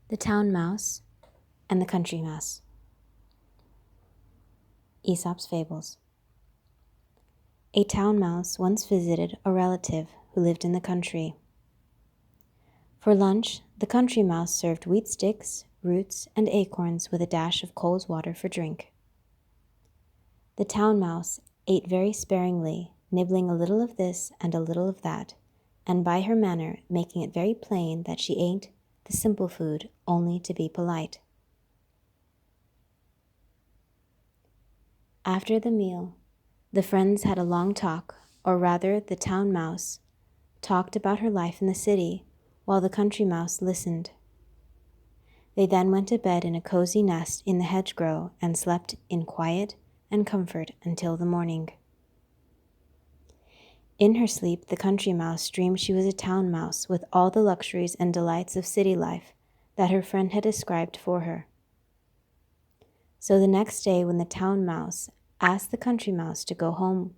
The Town Mouse and the Country Mouse. AESOP'S Fables. A town mouse once visited a relative who lived in the country. For lunch, the country mouse served wheat sticks, roots, and acorns with a dash of cold water for drink. The town mouse ate very sparingly, nibbling a little of this and a little of that, and by her manner making it very plain that she ate the simple food only to be polite. After the meal, the friends had a long talk, or rather the town mouse talked about her life in the city, while the country mouse listened. They then went to bed in a cozy nest in the hedgerow and slept in quiet and comfort until the morning. In her sleep, the country mouse dreamed she was a town mouse with all the luxuries and delights of city life that her friend had described for her. So the next day, when the town mouse asked the country mouse to go home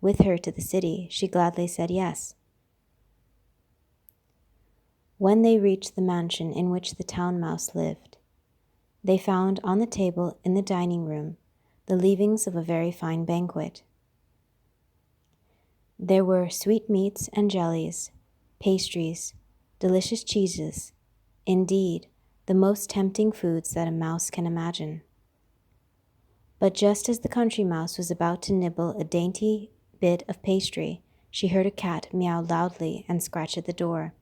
with her to the city, she gladly said yes. When they reached the mansion in which the town mouse lived, they found on the table in the dining room the leavings of a very fine banquet. There were sweetmeats and jellies, pastries, delicious cheeses, indeed, the most tempting foods that a mouse can imagine. But just as the country mouse was about to nibble a dainty bit of pastry, she heard a cat meow loudly and scratch at the door.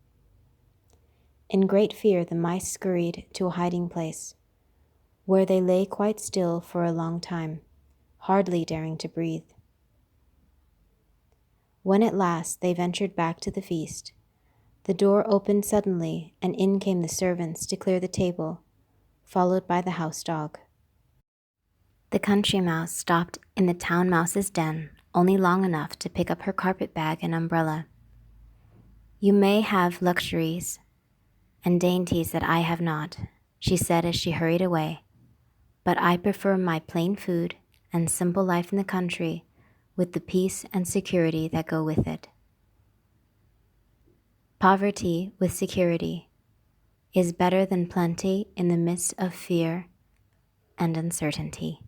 In great fear, the mice scurried to a hiding place, where they lay quite still for a long time, hardly daring to breathe. When at last they ventured back to the feast, the door opened suddenly, and in came the servants to clear the table, followed by the house dog. The country mouse stopped in the town mouse's den only long enough to pick up her carpet bag and umbrella. "You may have luxuries and dainties that I have not," she said as she hurried away, "but I prefer my plain food and simple life in the country with the peace and security that go with it." Poverty with security is better than plenty in the midst of fear and uncertainty.